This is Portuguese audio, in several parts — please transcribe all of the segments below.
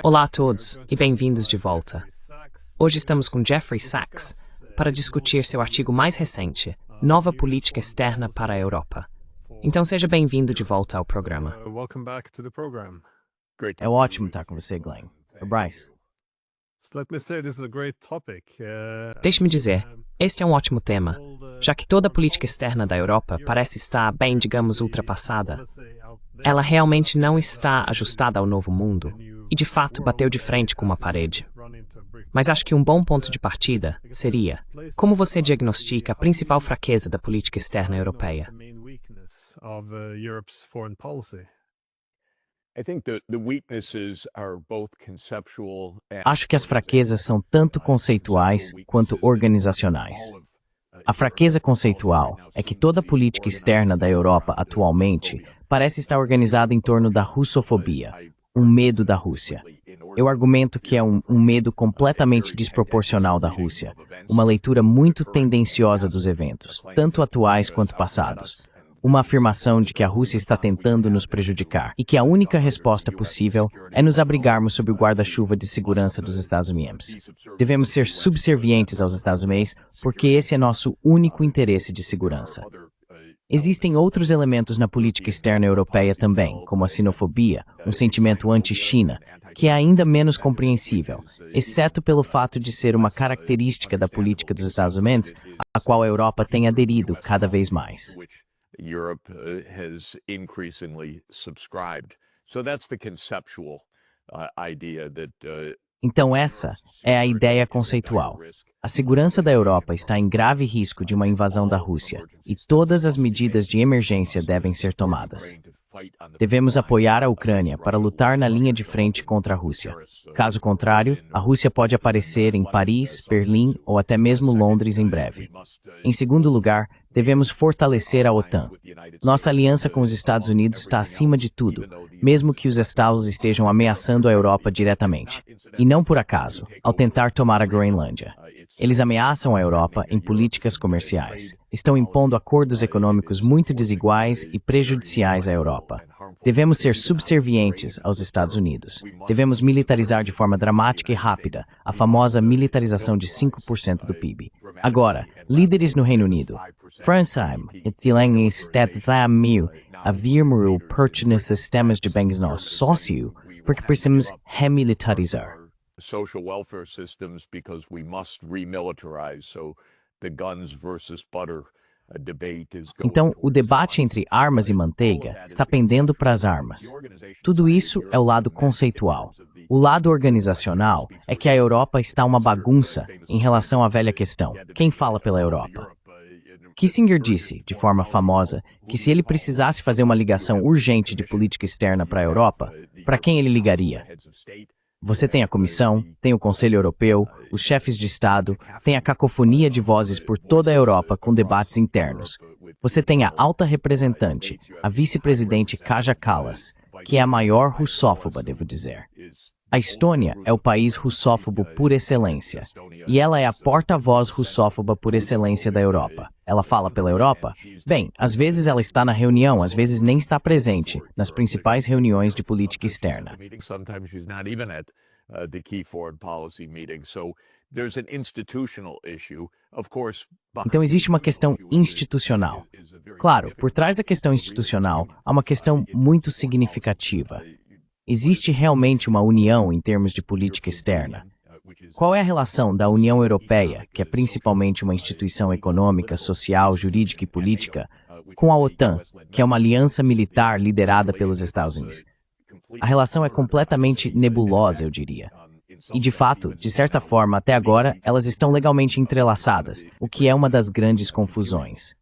Olá a todos e bem-vindos de volta. Hoje estamos com Jeffrey Sachs para discutir seu artigo mais recente, Nova Política Externa para a Europa. Então seja bem-vindo de volta ao programa. É ótimo estar com você, Glenn. Bryce. Deixe-me dizer, este é um ótimo tema, já que toda a política externa da Europa parece estar bem, digamos, ultrapassada. Ela realmente não está ajustada ao novo mundo e, de fato, bateu de frente com uma parede. Mas acho que um bom ponto de partida seria: como você diagnostica a principal fraqueza da política externa europeia? Acho que as fraquezas são tanto conceituais quanto organizacionais. A fraqueza conceitual é que toda a política externa da Europa atualmente parece estar organizada em torno da russofobia, um medo da Rússia. Eu argumento que é um medo completamente desproporcional da Rússia, uma leitura muito tendenciosa dos eventos, tanto atuais quanto passados. Uma afirmação de que a Rússia está tentando nos prejudicar e que a única resposta possível é nos abrigarmos sob o guarda-chuva de segurança dos Estados-membros. Devemos ser subservientes aos Estados-membros porque esse é nosso único interesse de segurança. Existem outros elementos na política externa europeia também, como a sinofobia, um sentimento anti-China, que é ainda menos compreensível, exceto pelo fato de ser uma característica da política dos Estados-membros, a qual a Europa tem aderido cada vez mais. Europe has increasingly subscribed. So that's the conceptual idea that Então essa é a ideia conceitual. A segurança da Europa está em grave risco de uma invasão da Rússia e todas as medidas de emergência devem ser tomadas. Devemos apoiar a Ucrânia para lutar na linha de frente contra a Rússia. Caso contrário, a Rússia pode aparecer em Paris, Berlim ou até mesmo Londres em breve. Em segundo lugar, devemos fortalecer a OTAN. Nossa aliança com os Estados Unidos está acima de tudo, mesmo que os Estados estejam ameaçando a Europa diretamente. E não por acaso, ao tentar tomar a Groenlândia. Eles ameaçam a Europa em políticas comerciais. Estão impondo acordos econômicos muito desiguais e prejudiciais à Europa. Devemos ser subservientes aos Estados Unidos. Devemos militarizar de forma dramática e rápida, a famosa militarização de 5% do PIB. Agora, líderes no Reino Unido. Fransheim, etilang estadamil, havermos pertinentes sistemas de bens-nos sócio, porque precisamos remilitarizar. social welfare systems because we must remilitarize. So the guns versus butter debate is going. Então, o debate entre armas e manteiga está pendendo para as armas. Tudo isso é o lado conceitual. O lado organizacional é que a Europa está uma bagunça em relação à velha questão: quem fala pela Europa? Kissinger disse, de forma famosa, que se ele precisasse fazer uma ligação urgente de política externa para a Europa, para quem ele ligaria? Você tem a Comissão, tem o Conselho Europeu, os chefes de Estado, tem a cacofonia de vozes por toda a Europa com debates internos. Você tem a alta representante, a vice-presidente Kaja Kallas, que é a maior russófoba, devo dizer. A Estônia é o país russófobo por excelência, e ela é a porta-voz russófoba por excelência da Europa. Ela fala pela Europa? Bem, às vezes ela está na reunião, às vezes nem está presente nas principais reuniões de política externa. Então existe uma questão institucional. Claro, por trás da questão institucional, há uma questão muito significativa. Existe realmente uma união em termos de política externa? Qual é a relação da União Europeia, que é principalmente uma instituição econômica, social, jurídica e política, com a OTAN, que é uma aliança militar liderada pelos Estados Unidos? A relação é completamente nebulosa, eu diria. E, de fato, de certa forma, até agora, elas estão legalmente entrelaçadas, o que é uma das grandes confusões.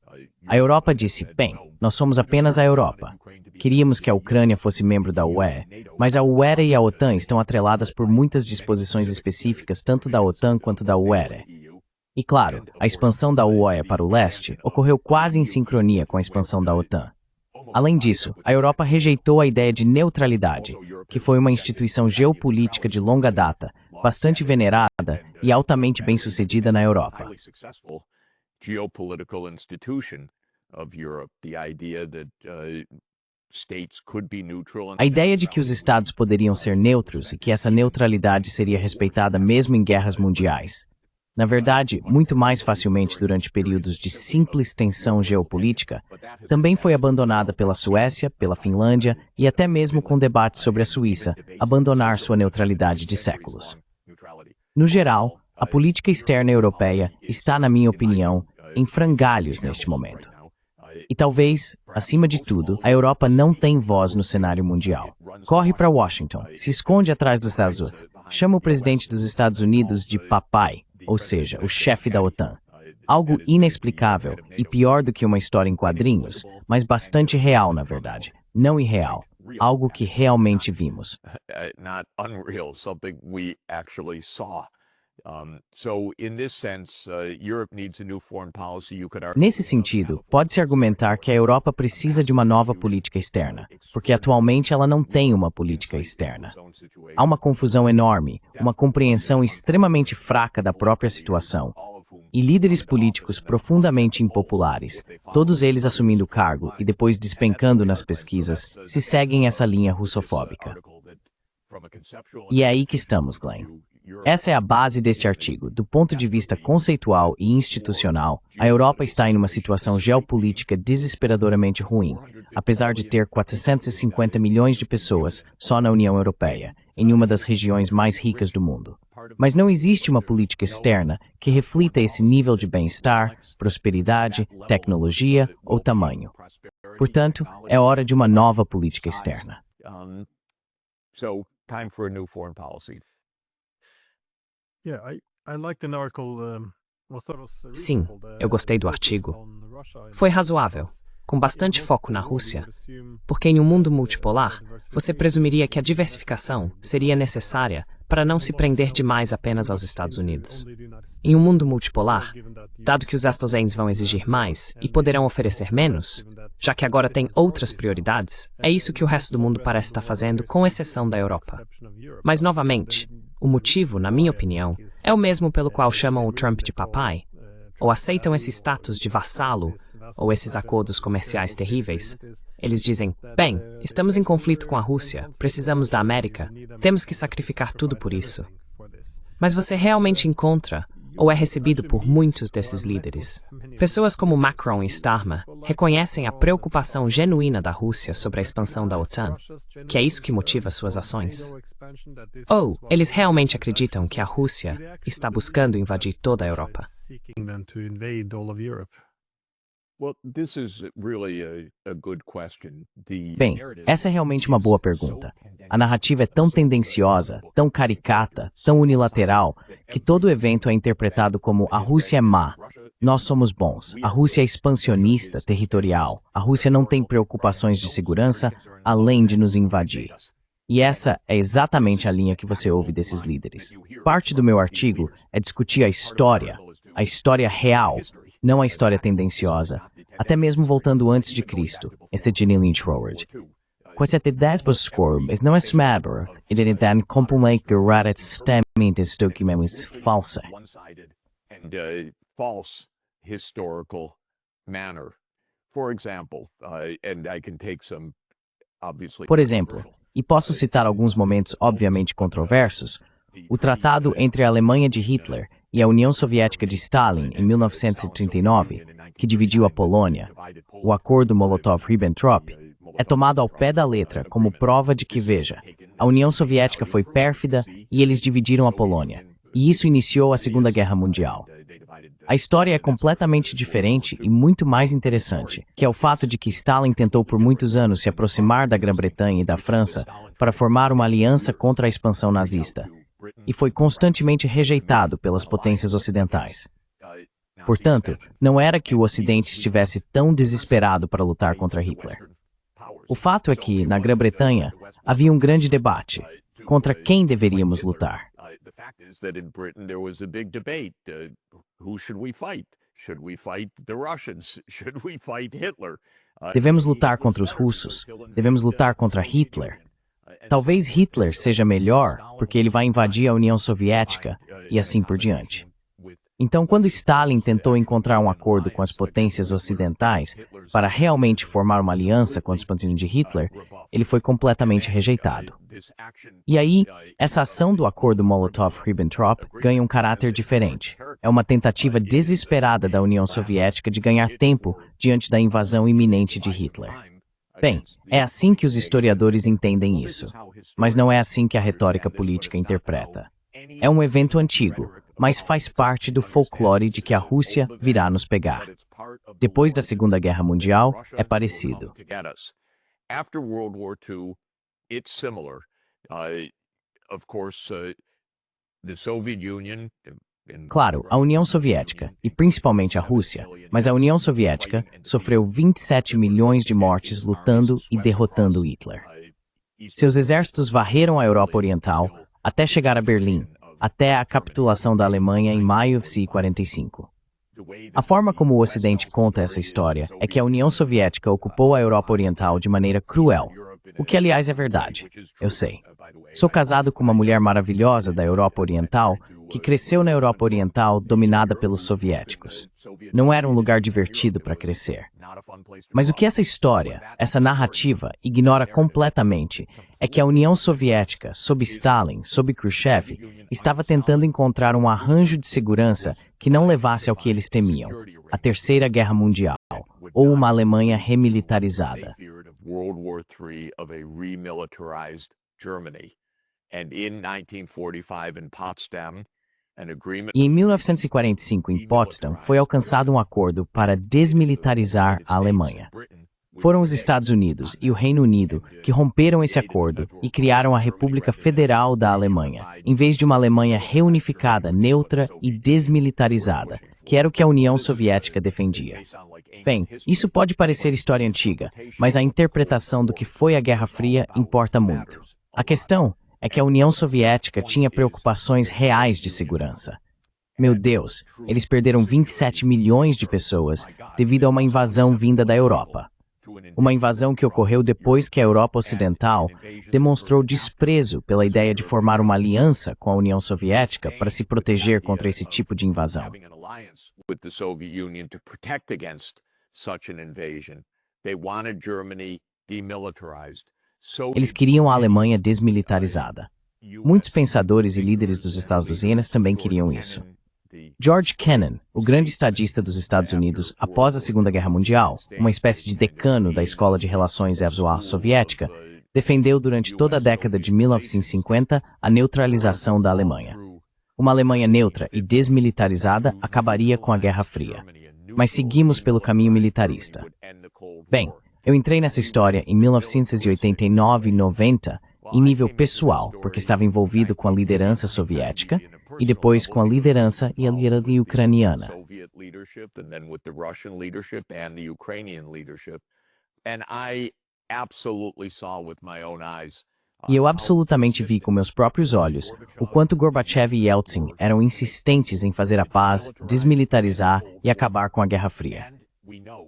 A Europa disse: bem, nós somos apenas a Europa. Queríamos que a Ucrânia fosse membro da UE, mas a UE e a OTAN estão atreladas por muitas disposições específicas tanto da OTAN quanto da UE. E claro, a expansão da UE para o leste ocorreu quase em sincronia com a expansão da OTAN. Além disso, a Europa rejeitou a ideia de neutralidade, que foi uma instituição geopolítica de longa data, bastante venerada e altamente bem-sucedida na Europa. Geopolitical institution of Europe, the idea that A ideia de que os estados poderiam ser neutros e que essa neutralidade seria respeitada mesmo em guerras mundiais. Na verdade, muito mais facilmente durante períodos de simples tensão geopolítica, também foi abandonada pela Suécia, pela Finlândia e até mesmo com debates sobre a Suíça abandonar sua neutralidade de séculos. No geral, a política externa europeia está, na minha opinião, em frangalhos neste momento. E talvez, acima de tudo, a Europa não tem voz no cenário mundial. Corre para Washington, se esconde atrás dos Estados Unidos, chama o presidente dos Estados Unidos de papai, ou seja, o chefe da OTAN. Algo inexplicável e pior do que uma história em quadrinhos, mas bastante real, na verdade. Não irreal. Algo que realmente vimos. Nesse sentido, pode-se argumentar que a Europa precisa de uma nova política externa, porque atualmente ela não tem uma política externa. Há uma confusão enorme, uma compreensão extremamente fraca da própria situação, e líderes políticos profundamente impopulares, todos eles assumindo o cargo e depois despencando nas pesquisas, se seguem essa linha russofóbica. E é aí que estamos, Glenn. Essa é a base deste artigo. Do ponto de vista conceitual e institucional, a Europa está em uma situação geopolítica desesperadoramente ruim, apesar de ter 450 milhões de pessoas só na União Europeia, em uma das regiões mais ricas do mundo. Mas não existe uma política externa que reflita esse nível de bem-estar, prosperidade, tecnologia ou tamanho. Portanto, é hora de uma nova política externa. Sim, eu gostei do artigo. Foi razoável, com bastante foco na Rússia, porque em um mundo multipolar, você presumiria que a diversificação seria necessária para não se prender demais apenas aos Estados Unidos. Em um mundo multipolar, dado que os Estados vão exigir mais e poderão oferecer menos, já que agora tem outras prioridades, é isso que o resto do mundo parece estar fazendo, com exceção da Europa. Mas, novamente, o motivo, na minha opinião, é o mesmo pelo qual chamam o Trump de papai, ou aceitam esse status de vassalo, ou esses acordos comerciais terríveis. Eles dizem, bem, estamos em conflito com a Rússia, precisamos da América, temos que sacrificar tudo por isso. Mas você realmente encontra, ou é recebido por muitos desses líderes. Pessoas como Macron e Starmer reconhecem a preocupação genuína da Rússia sobre a expansão da OTAN, que é isso que motiva suas ações. Ou eles realmente acreditam que a Rússia está buscando invadir toda a Europa. Bem, essa é realmente uma boa pergunta. A narrativa é tão tendenciosa, tão caricata, tão unilateral, que todo evento é interpretado como a Rússia é má, nós somos bons, a Rússia é expansionista, territorial, a Rússia não tem preocupações de segurança além de nos invadir. E essa é exatamente a linha que você ouve desses líderes. Parte do meu artigo é discutir a história real, não a história tendenciosa, até mesmo voltando antes de Cristo, esse Ginny Lynch Howard. Com esse desboscorm, não é smadroth, ele é dan compulente geradet stemmintes documentos falsa. Por exemplo, e posso citar alguns momentos obviamente controversos, o tratado entre a Alemanha de Hitler e a União Soviética de Stalin em 1939, que dividiu a Polônia, o acordo Molotov-Ribbentrop, é tomado ao pé da letra como prova de que, veja, a União Soviética foi pérfida e eles dividiram a Polônia, e isso iniciou a Segunda Guerra Mundial. A história é completamente diferente e muito mais interessante, que é o fato de que Stalin tentou por muitos anos se aproximar da Grã-Bretanha e da França para formar uma aliança contra a expansão nazista, e foi constantemente rejeitado pelas potências ocidentais. Portanto, não era que o Ocidente estivesse tão desesperado para lutar contra Hitler. O fato é que, na Grã-Bretanha, havia um grande debate contra quem deveríamos lutar. Devemos lutar contra os russos? Devemos lutar contra Hitler? Talvez Hitler seja melhor, porque ele vai invadir a União Soviética e assim por diante. Então, quando Stalin tentou encontrar um acordo com as potências ocidentais para realmente formar uma aliança com o expansão de Hitler, ele foi completamente rejeitado. E aí, essa ação do acordo Molotov-Ribbentrop ganha um caráter diferente. É uma tentativa desesperada da União Soviética de ganhar tempo diante da invasão iminente de Hitler. Bem, é assim que os historiadores entendem isso, mas não é assim que a retórica política interpreta. É um evento antigo, mas faz parte do folclore de que a Rússia virá nos pegar. Depois da Segunda Guerra Mundial, é parecido. After World War II, it's similar. Of course, the Soviet Union. Claro, a União Soviética, e principalmente a Rússia, mas a União Soviética sofreu 27 milhões de mortes lutando e derrotando Hitler. Seus exércitos varreram a Europa Oriental até chegar a Berlim, até a capitulação da Alemanha em maio de 1945. A forma como o Ocidente conta essa história é que a União Soviética ocupou a Europa Oriental de maneira cruel, o que aliás é verdade, eu sei. Sou casado com uma mulher maravilhosa da Europa Oriental que cresceu na Europa Oriental dominada pelos soviéticos. Não era um lugar divertido para crescer. Mas o que essa história, essa narrativa, ignora completamente é que a União Soviética, sob Stalin, sob Khrushchev, estava tentando encontrar um arranjo de segurança que não levasse ao que eles temiam, a Terceira Guerra Mundial, ou uma Alemanha remilitarizada. World War III of a remilitarized Germany. And in 1945 in Potsdam, an agreement. E em 1945, em Potsdam, foi alcançado um acordo para desmilitarizar a Alemanha. Foram os Estados Unidos e o Reino Unido que romperam esse acordo e criaram a República Federal da Alemanha, em vez de uma Alemanha reunificada, neutra e desmilitarizada, que era o que a União Soviética defendia. Bem, isso pode parecer história antiga, mas a interpretação do que foi a Guerra Fria importa muito. A questão é que a União Soviética tinha preocupações reais de segurança. Meu Deus, eles perderam 27 milhões de pessoas devido a uma invasão vinda da Europa. Uma invasão que ocorreu depois que a Europa Ocidental demonstrou desprezo pela ideia de formar uma aliança com a União Soviética para se proteger contra esse tipo de invasão. Eles queriam a Alemanha desmilitarizada. Muitos pensadores e líderes dos Estados Unidos também queriam isso. George Kennan, o grande estadista dos Estados Unidos após a Segunda Guerra Mundial, uma espécie de decano da Escola de Relações Soviética, defendeu durante toda a década de 1950 a neutralização da Alemanha. Uma Alemanha neutra e desmilitarizada acabaria com a Guerra Fria. Mas seguimos pelo caminho militarista. Bem, eu entrei nessa história em 1989 e 90 em nível pessoal, porque estava envolvido com a liderança soviética e depois com a liderança e a liderança ucraniana. E eu absolutamente vi com meus próprios olhos o quanto Gorbachev e Yeltsin eram insistentes em fazer a paz, desmilitarizar e acabar com a Guerra Fria.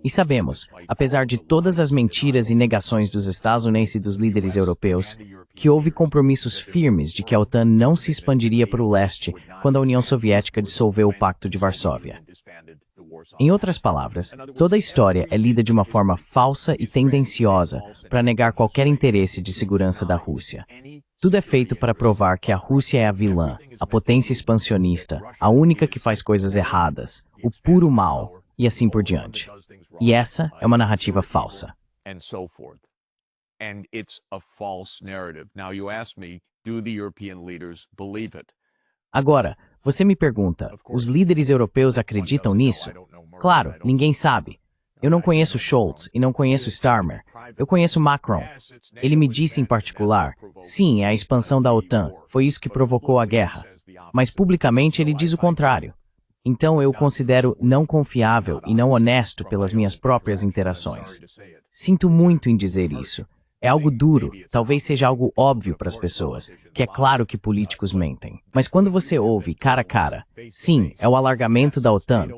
E sabemos, apesar de todas as mentiras e negações dos Estados Unidos e dos líderes europeus, que houve compromissos firmes de que a OTAN não se expandiria para o leste quando a União Soviética dissolveu o Pacto de Varsóvia. Em outras palavras, toda a história é lida de uma forma falsa e tendenciosa para negar qualquer interesse de segurança da Rússia. Tudo é feito para provar que a Rússia é a vilã, a potência expansionista, a única que faz coisas erradas, o puro mal, e assim por diante. E essa é uma narrativa falsa. Agora, você me pergunta, os líderes europeus acreditam nisso? Claro, ninguém sabe. Eu não conheço Scholz e não conheço Starmer. Eu conheço Macron. Ele me disse em particular, sim, é a expansão da OTAN, foi isso que provocou a guerra. Mas publicamente ele diz o contrário. Então eu o considero não confiável e não honesto pelas minhas próprias interações. Sinto muito em dizer isso. É algo duro, talvez seja algo óbvio para as pessoas, que é claro que políticos mentem. Mas quando você ouve cara a cara, sim, é o alargamento da OTAN,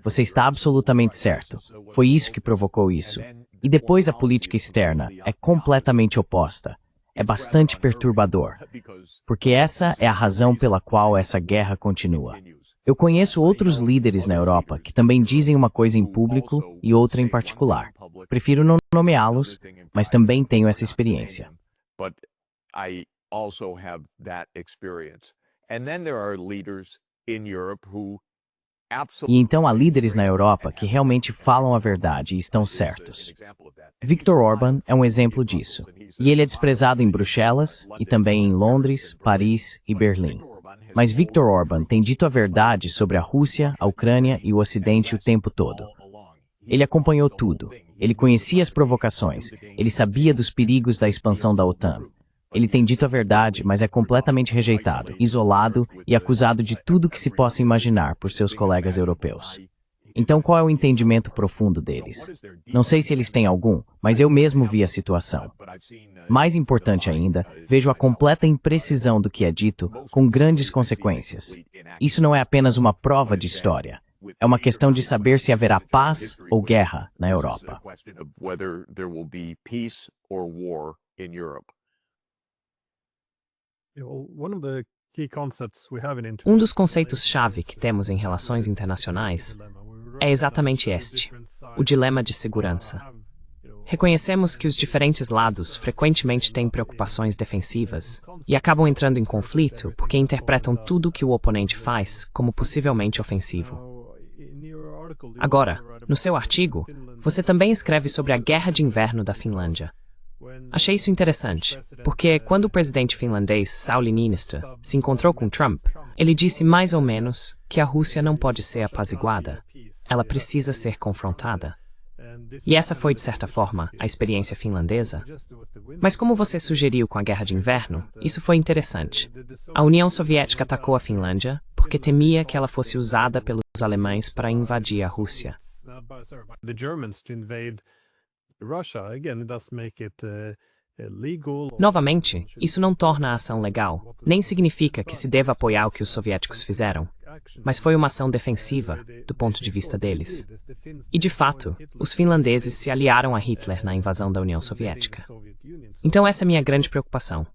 você está absolutamente certo. Foi isso que provocou isso. E depois a política externa é completamente oposta. É bastante perturbador. Porque essa é a razão pela qual essa guerra continua. Eu conheço outros líderes na Europa que também dizem uma coisa em público e outra em particular. Prefiro não nomeá-los, mas também tenho essa experiência. But I also have that experience. And then there are leaders in Europe who E então há líderes na Europa que realmente falam a verdade e estão certos. Viktor Orbán é um exemplo disso. E ele é desprezado em Bruxelas e também em Londres, Paris e Berlim. Mas Viktor Orbán tem dito a verdade sobre a Rússia, a Ucrânia e o Ocidente o tempo todo. Ele acompanhou tudo. Ele conhecia as provocações. Ele sabia dos perigos da expansão da OTAN. Ele tem dito a verdade, mas é completamente rejeitado, isolado e acusado de tudo que se possa imaginar por seus colegas europeus. Então, qual é o entendimento profundo deles? Não sei se eles têm algum, mas eu mesmo vi a situação. Mais importante ainda, vejo a completa imprecisão do que é dito, com grandes consequências. Isso não é apenas uma prova de história. É uma questão de saber se haverá paz ou guerra na Europa. Um dos conceitos-chave que temos em relações internacionais é exatamente este, o dilema de segurança. Reconhecemos que os diferentes lados frequentemente têm preocupações defensivas e acabam entrando em conflito porque interpretam tudo o que o oponente faz como possivelmente ofensivo. Agora, no seu artigo, você também escreve sobre a Guerra de Inverno da Finlândia. Achei isso interessante, porque quando o presidente finlandês Sauli Niinistö se encontrou com Trump, ele disse mais ou menos que a Rússia não pode ser apaziguada, ela precisa ser confrontada. E essa foi, de certa forma, a experiência finlandesa. Mas como você sugeriu com a Guerra de Inverno, isso foi interessante. A União Soviética atacou a Finlândia porque temia que ela fosse usada pelos alemães para invadir a Rússia. Novamente, isso não torna a ação legal, nem significa que se deva apoiar o que os soviéticos fizeram, mas foi uma ação defensiva, do ponto de vista deles. E, de fato, os finlandeses se aliaram a Hitler na invasão da União Soviética. Então essa é minha grande preocupação.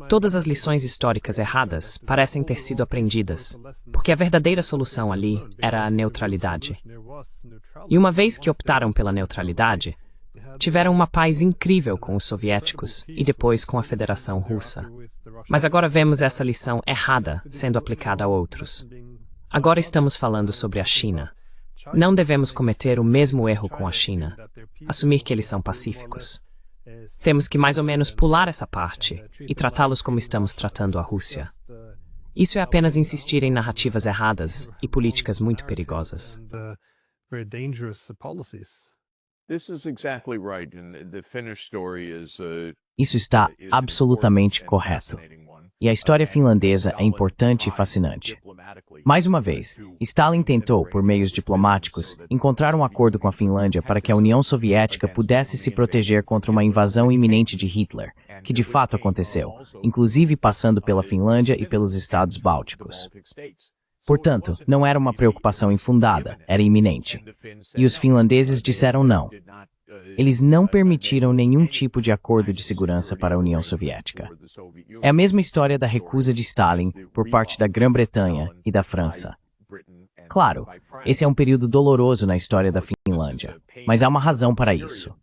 Todas as lições históricas erradas parecem ter sido aprendidas, porque a verdadeira solução ali era a neutralidade. E uma vez que optaram pela neutralidade, tiveram uma paz incrível com os soviéticos e depois com a Federação Russa. Mas agora vemos essa lição errada sendo aplicada a outros. Agora estamos falando sobre a China. Não devemos cometer o mesmo erro com a China, assumir que eles são pacíficos. Temos que mais ou menos pular essa parte e tratá-los como estamos tratando a Rússia. Isso é apenas insistir em narrativas erradas e políticas muito perigosas. Isso está absolutamente correto. E a história finlandesa é importante e fascinante. Mais uma vez, Stalin tentou, por meios diplomáticos, encontrar um acordo com a Finlândia para que a União Soviética pudesse se proteger contra uma invasão iminente de Hitler, que de fato aconteceu, inclusive passando pela Finlândia e pelos estados bálticos. Portanto, não era uma preocupação infundada, era iminente. E os finlandeses disseram não. Eles não permitiram nenhum tipo de acordo de segurança para a União Soviética. É a mesma história da recusa de Stalin por parte da Grã-Bretanha e da França. Claro, esse é um período doloroso na história da Finlândia, mas há uma razão para isso.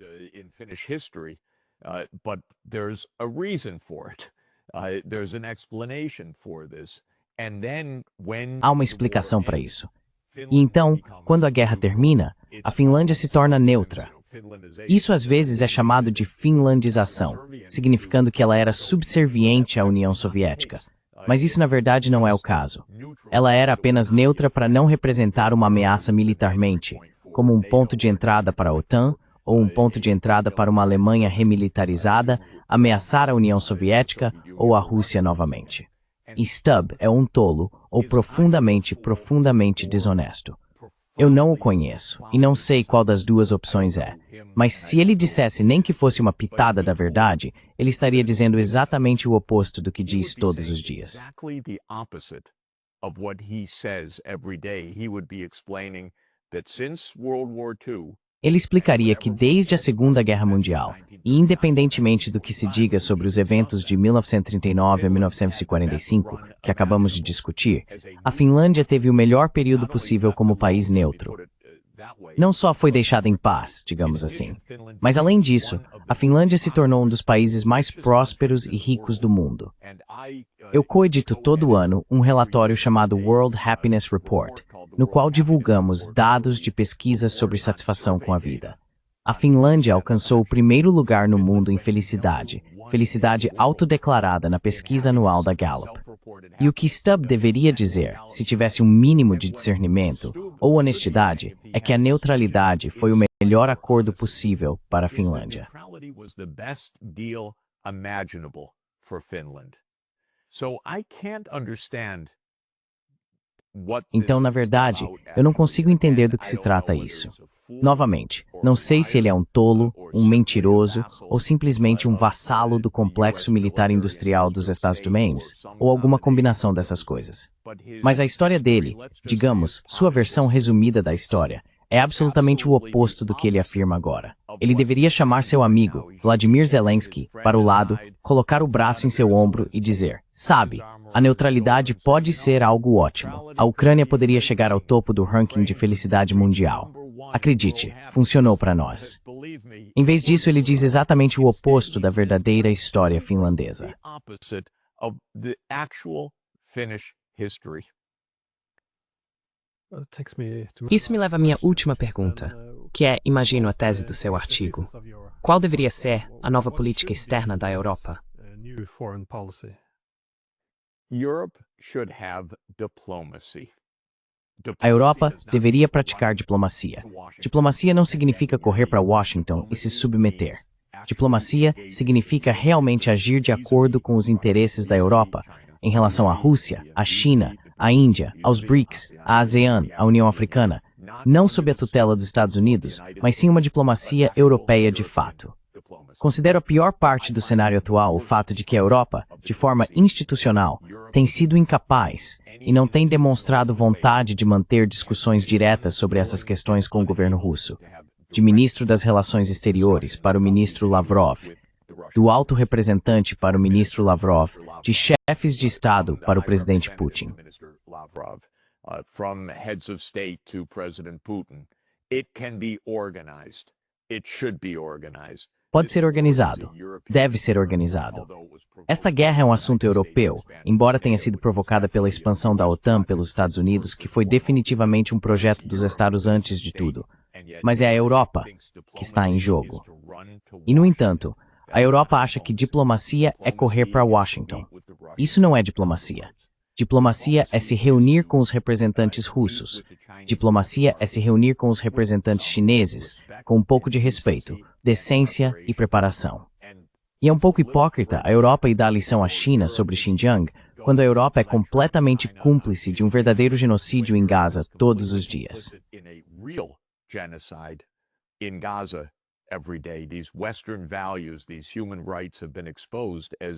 Há uma explicação para isso. E então, quando a guerra termina, a Finlândia se torna neutra. Isso às vezes é chamado de finlandização, significando que ela era subserviente à União Soviética. Mas isso na verdade não é o caso. Ela era apenas neutra para não representar uma ameaça militarmente, como um ponto de entrada para a OTAN ou um ponto de entrada para uma Alemanha remilitarizada ameaçar a União Soviética ou a Rússia novamente. E Stubb é um tolo ou profundamente desonesto. Eu não o conheço e não sei qual das duas opções é, mas se ele dissesse nem que fosse uma pitada da verdade, ele estaria dizendo exatamente o oposto do que diz todos os dias. Ele explicaria que desde a Segunda Guerra Mundial, e independentemente do que se diga sobre os eventos de 1939 a 1945, que acabamos de discutir, a Finlândia teve o melhor período possível como país neutro. Não só foi deixada em paz, digamos assim, mas além disso, a Finlândia se tornou um dos países mais prósperos e ricos do mundo. Eu coedito todo ano um relatório chamado World Happiness Report, no qual divulgamos dados de pesquisas sobre satisfação com a vida. A Finlândia alcançou o primeiro lugar no mundo em felicidade, felicidade autodeclarada na pesquisa anual da Gallup. E o que Stubb deveria dizer, se tivesse um mínimo de discernimento ou honestidade, é que a neutralidade foi o melhor acordo possível para a Finlândia. Então, na verdade, eu não consigo entender do que se trata isso. Novamente, não sei se ele é um tolo, um mentiroso ou simplesmente um vassalo do complexo militar industrial dos Estados Unidos, ou alguma combinação dessas coisas. Mas a história dele, digamos, sua versão resumida da história, é absolutamente o oposto do que ele afirma agora. Ele deveria chamar seu amigo, Vladimir Zelensky, para o lado, colocar o braço em seu ombro e dizer: sabe, a neutralidade pode ser algo ótimo. A Ucrânia poderia chegar ao topo do ranking de felicidade mundial. Acredite, funcionou para nós. Em vez disso, ele diz exatamente o oposto da verdadeira história finlandesa. Isso me leva à minha última pergunta, que é, imagino, a tese do seu artigo. Qual deveria ser a nova política externa da Europa? A Europa deveria praticar diplomacia. Diplomacia não significa correr para Washington e se submeter. Diplomacia significa realmente agir de acordo com os interesses da Europa em relação à Rússia, à China, à Índia, aos BRICS, à ASEAN, à União Africana, não sob a tutela dos Estados Unidos, mas sim uma diplomacia europeia de fato. Considero a pior parte do cenário atual o fato de que a Europa, de forma institucional, tem sido incapaz e não tem demonstrado vontade de manter discussões diretas sobre essas questões com o governo russo. De ministro das Relações Exteriores para o ministro Lavrov, do alto representante para o ministro Lavrov, de chefes de Estado para o presidente Putin. From heads of state to President Putin, it can be organized. It should be organized. Pode ser organizado. Deve ser organizado. Esta guerra é um assunto europeu, embora tenha sido provocada pela expansão da OTAN pelos Estados Unidos, que foi definitivamente um projeto dos Estados antes de tudo. Mas é a Europa que está em jogo. E, no entanto, a Europa acha que diplomacia é correr para Washington. Isso não é diplomacia. Diplomacia é se reunir com os representantes russos. Diplomacia é se reunir com os representantes chineses, com um pouco de respeito, decência e preparação. E é um pouco hipócrita a Europa ir dar lição à China sobre Xinjiang, quando a Europa é completamente cúmplice de um verdadeiro genocídio em Gaza todos os dias.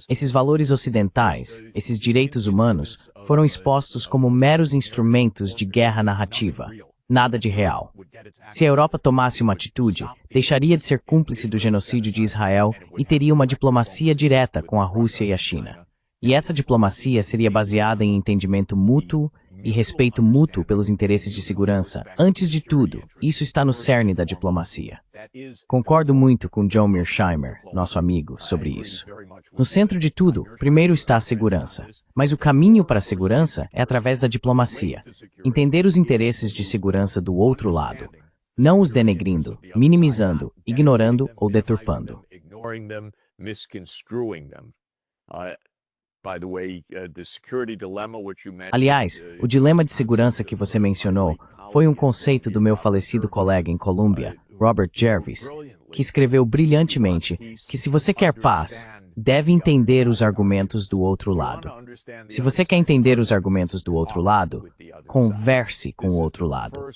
Esses valores ocidentais, esses direitos humanos, foram expostos como meros instrumentos de guerra narrativa, nada de real. Se a Europa tomasse uma atitude, deixaria de ser cúmplice do genocídio de Israel e teria uma diplomacia direta com a Rússia e a China. E essa diplomacia seria baseada em entendimento mútuo e respeito mútuo pelos interesses de segurança. Antes de tudo, isso está no cerne da diplomacia. Concordo muito com John Mearsheimer, nosso amigo, sobre isso. No centro de tudo, primeiro está a segurança. Mas o caminho para a segurança é através da diplomacia. Entender os interesses de segurança do outro lado, não os denegrindo, minimizando, ignorando ou deturpando. Aliás, o dilema de segurança que você mencionou foi um conceito do meu falecido colega em Colômbia, Robert Jervis, que escreveu brilhantemente que se você quer paz, deve entender os argumentos do outro lado. Se você quer entender os argumentos do outro lado, converse com o outro lado.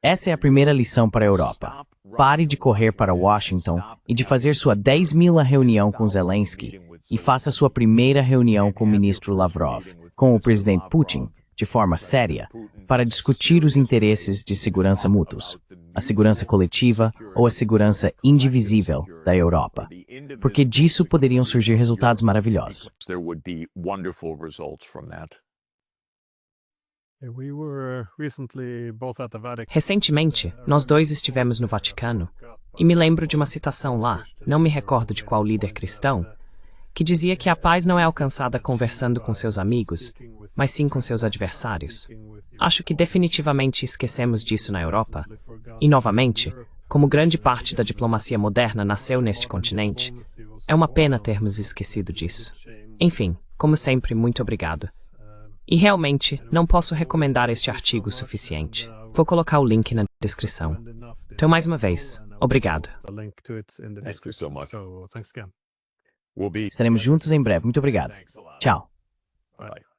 Essa é a primeira lição para a Europa. Pare de correr para Washington e de fazer sua 10.000ª reunião com Zelensky e faça sua primeira reunião com o ministro Lavrov, com o presidente Putin, de forma séria, para discutir os interesses de segurança mútuos. a segurança coletiva ou a segurança indivisível da Europa, porque disso poderiam surgir resultados maravilhosos. There would be wonderful results from that. Recentemente, nós dois estivemos no Vaticano e me lembro de uma citação lá, não me recordo de qual líder cristão, que dizia que a paz não é alcançada conversando com seus amigos, mas sim com seus adversários. Acho que definitivamente esquecemos disso na Europa. E, novamente, como grande parte da diplomacia moderna nasceu neste continente, é uma pena termos esquecido disso. Enfim, como sempre, muito obrigado. E realmente, não posso recomendar este artigo o suficiente. Vou colocar o link na descrição. Então, mais uma vez, obrigado. Thank you so much. We'll be Estaremos juntos em breve. Muito obrigado. Tchau. Bye.